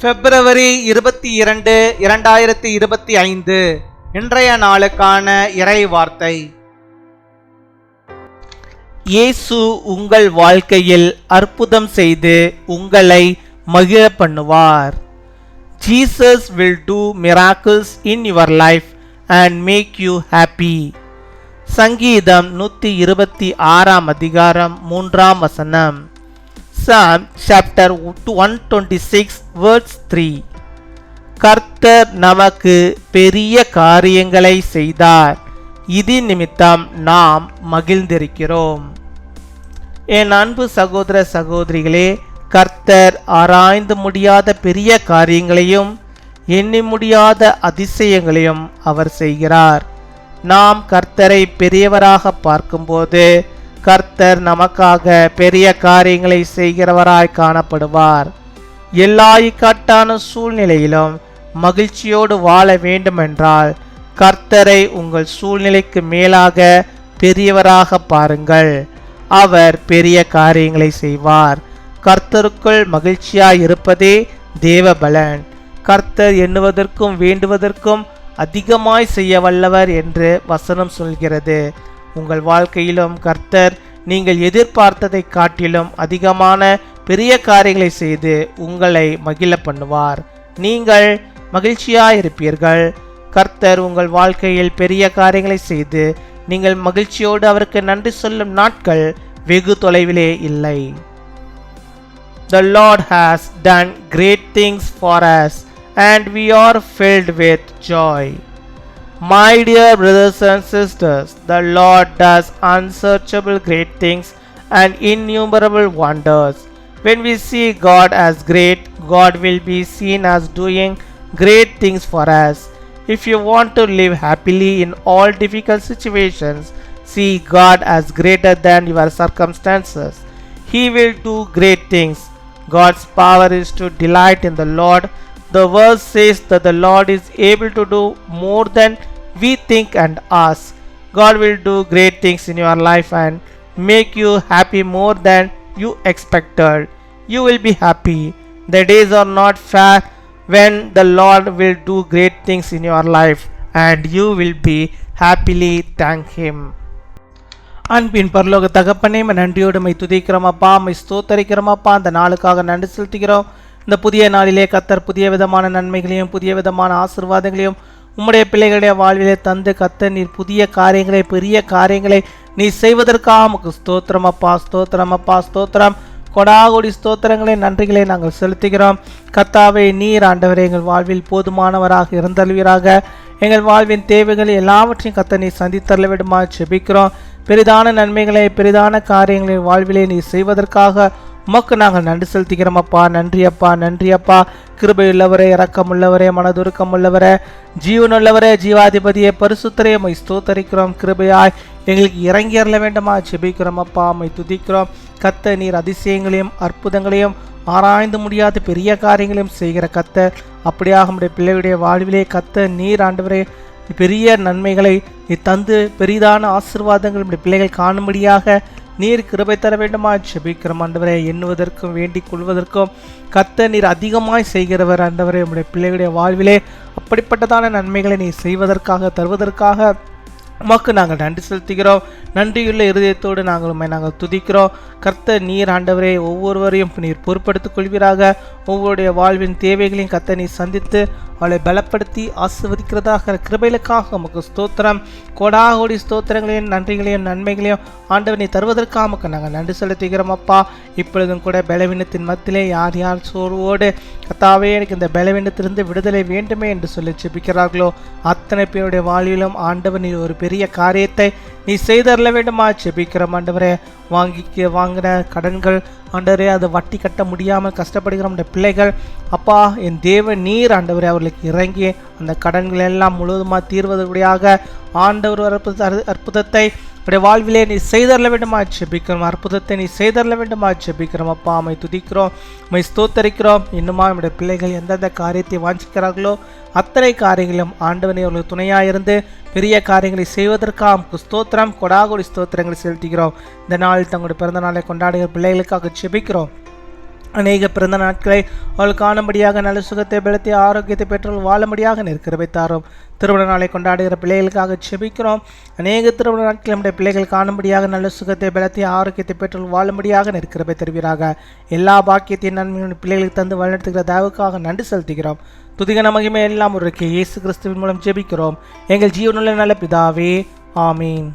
பிப்ரவரி 22, 2025 இன்றைய நாளுக்கான இறை வார்த்தை. இயேசு உங்கள் வாழ்க்கையில் அற்புதம் செய்து உங்களை மகிழ பண்ணுவார். Jesus will do miracles in your life and make you happy. சங்கீதம் 126 அதிகாரம் 3 வசனம். Psalm chapter 126 verse 3. கர்த்தர் நமக்கு பெரிய காரியங்களை செய்தார், இது நிமித்தம் நாம் மகிழ்ந்திருக்கிறோம். என் அன்பு சகோதர சகோதரிகளே, கர்த்தர் ஆராய்ந்து முடியாத பெரிய காரியங்களையும் எண்ணி முடியாத அதிசயங்களையும் அவர் செய்கிறார். நாம் கர்த்தரை பெரியவராக பார்க்கும்போது கர்த்தர் நமக்காக பெரிய காரியங்களை செய்கிறவராய் காணப்படுவார். எல்லா இக்கட்டான சூழ்நிலையிலும் மகிழ்ச்சியோடு வாழ வேண்டுமென்றால் கர்த்தரை உங்கள் சூழ்நிலைக்கு மேலாக பெரியவராக பாருங்கள். அவர் பெரிய காரியங்களை செய்வார். கர்த்தருக்குள் மகிழ்ச்சியாய் இருப்பதே தேவ பலன். கர்த்தர் எண்ணுவதற்கும் வேண்டுவதற்கும் அதிகமாய் செய்ய வல்லவர் என்று வசனம் சொல்கிறது. உங்கள் வாழ்க்கையிலும் கர்த்தர் நீங்கள் எதிர்பார்த்ததை காட்டிலும் அதிகமான பெரிய காரியங்களை செய்து உங்களை மகிழ பண்ணுவார். நீங்கள் மகிழ்ச்சியாயிருப்பீர்கள். கர்த்தர் உங்கள் வாழ்க்கையில் பெரிய காரியங்களை செய்து நீங்கள் மகிழ்ச்சியோடு அவருக்கு நன்றி சொல்லும் நாட்கள் வெகு தொலைவிலே இல்லை. The Lord has done great things for us and we are filled with joy. My dear brothers and sisters, the Lord does unsearchable great things and innumerable wonders. When we see God as great, God will be seen as doing great things for us. If you want to live happily in all difficult situations, see God as greater than your circumstances. He will do great things. God's power is to delight in the Lord. The verse says that the Lord is able to do more than we think and ask. God will do great things in your life and make you happy more than you expected. You will be happy. The days are not far when the Lord will do great things in your life and you will be happily thank Him. அன்பின் பரலோக தகப்பனே, நன்றியோடு my துதிக்கிறோம் அப்பா, my ஸ்தோத்தரிக்கிறோம் அப்பா. அந்த நாளுக்காக நன்றி செலுத்துகிறோம். இந்த புதிய நாளிலே கர்த்தர் புதிய விதமான நன்மைகளையும் புதிய விதமான ஆசீர்வாதங்களையும் உம்முடைய பிள்ளைகளுடைய வாழ்விலே தந்து கர்த்தர் நீர் புதிய காரியங்களை பெரிய காரியங்களை நீ செய்வதற்காக உமக்கு ஸ்தோத்திரம் அப்பா, ஸ்தோத்திரம் அப்பா, ஸ்தோத்திரம். கொடாகோடி ஸ்தோத்திரங்களை நன்றிகளை நாங்கள் செலுத்துகிறோம். கர்த்தாவே, நீர் ஆண்டவரே எங்கள் வாழ்வில் போதுமானவராக இருந்தல்வீராக. எங்கள் வாழ்வின் தேவைகள் எல்லாவற்றையும் கர்த்தர் நீ சந்தித்தரல விடுமா ஜெபிக்கிறோம். பெரிதான நன்மைகளை பெரிதான காரியங்களை வாழ்விலே நீ செய்வதற்காக உமக்கு நாங்கள் நன்றி செலுத்துகிறோம் அப்பா. நன்றி அப்பா, நன்றி அப்பா. கிருபையுள்ளவரே, இரக்கமுள்ளவரே, மனதுருக்கமுள்ளவரே, ஜீவனுள்ளவரே, ஜீவாதிபதியே, பரிசுத்தரே, மை ஸ்தோத்தரிக்கிறோம். கிருபையாய் எங்களுக்கு இறங்கி அருள வேண்டுமா ஜெபிக்கிறோம் அப்பா, மை துதிக்கிறோம். கர்த்தர் நீர் அதிசயங்களையும் அற்புதங்களையும் ஆராய்ந்து முடியாத பெரிய காரியங்களையும் செய்கிற கர்த்தர். அப்படியாக நம்முடைய பிள்ளைகளுடைய வாழ்விலே கர்த்தர் நீர் ஆண்டவரே பெரிய நன்மைகளை நீ தந்து பெரிதான ஆசீர்வாதங்கள் நம்முடைய பிள்ளைகள் காணும்படியாக நீர் கிருபை தர வேண்டுமா ஜெபிக்கிறோம் ஆண்டவரே. எண்ணுவதற்கும் வேண்டிக் கொள்வதற்கும் கர்த்தர் நீர் அதிகமாய் செய்கிறவர் ஆண்டவரே. நம்முடைய பிள்ளைகளுடைய வாழ்விலே அப்படிப்பட்டதான நன்மைகளை நீ செய்வதற்காக தருவதற்காக உமக்கு நாங்கள் நன்றி செலுத்துகிறோம். நன்றியுள்ள இருதயத்தோடு நாங்கள் துதிக்கிறோம். கர்த்தர் நீர் ஆண்டவரே ஒவ்வொருவரையும் நீர் பொறுப்படுத்திக் கொள்வீராக. ஒவ்வொருடைய வாழ்வின் தேவைகளையும் கர்த்தர் நீர் சந்தித்து அவளை பலப்படுத்தி ஆசீர்வதிக்கிறதாக கிருபைகளுக்காக உமக்கு ஸ்தோத்திரம். கோடாகோடி ஸ்தோத்திரங்களையும் நன்றிகளையும் நன்மைகளையும் ஆண்டவர் நீ தருவதற்காக உமக்கு நாங்கள் நன்றி செலுத்துகிறோம் அப்பா. இப்பொழுதும் கூட பலவீனத்தின் மத்தியிலே யார் யார் சோர்வோடு கர்த்தாவே எனக்கு இந்த பலவீனத்திலிருந்து விடுதலை வேண்டுமே என்று சொல்லி ஜெபிக்கிறார்களோ அத்தனை பேருடைய வாழ்விலும் ஆண்டவர் நீர் ஒரு பெரிய காரியத்தை நீ செய்தரல வேண்டுமா ஜெபிக்கிறோம் ஆண்டவரே. வாங்கின கடன்கள் ஆண்டவரே அது வட்டி கட்ட முடியாமல் கஷ்டப்படுகிற நம்முடைய பிள்ளைகள் அப்பா, என் தேவ நீர் ஆண்டவரே அவர்களுக்கு இறங்கி அந்த கடன்கள் எல்லாம் முழுவதுமாக தீர்வதற்குடியாக ஆண்டவர் அற்புதத்தை உடைய வாழ்விலே நீ செய்தரல வேண்டுமா ஜெபிக்கிறோம். அற்புதத்தை நீ செய்தரல வேண்டுமா ஜெபிக்கிறோம் அப்பா. மை துதிக்கிறோம், மை ஸ்தோத்தரிக்கிறோம். இன்னுமா நம்முடைய பிள்ளைகள் எந்தெந்த காரியத்தை வாஞ்சிக்கிறார்களோ அத்தனை காரியங்களும் ஆண்டவனை அவர்களுக்கு துணையாக இருந்து பெரிய காரியங்களை செய்வதற்காக ஸ்தோத்திரம், கொடாகோடி ஸ்தோத்திரங்களை செலுத்துகிறோம். இந்த நாள் தங்களுடைய பிறந்த நாளை கொண்டாடுகிற பிள்ளைகளுக்காக ஜெபிக்கிறோம். அநேக பிறந்த நாட்களை அவள் காணும்படியாக நல்ல சுகத்தை பலத்தை ஆரோக்கியத்தை பெற்றவள் வாழும்படியாக நிற்கிறவை தாரும். திருமண நாளை கொண்டாடுகிற பிள்ளைகளுக்காக செபிக்கிறோம். அநேக திருமண நாட்கள் நம்முடைய பிள்ளைகள் காணும்படியாக நல்ல சுகத்தை பலத்தை ஆரோக்கியத்தை பெற்றவள் வாழும்படியாக நிற்கிறவை தருவீராக. எல்லா பாக்கியத்தையும் நன்மையான பிள்ளைகளுக்கு தந்து வழிநடத்துகிற தயவுக்காக நன்றி செலுத்துகிறோம். துதிகன மகிமை எல்லாம் ஒரு இயேசு கிறிஸ்துவின் மூலம் ஜெபிக்கிறோம் எங்கள் ஜீவனுள்ள நல்ல பிதாவே, ஆமீன்.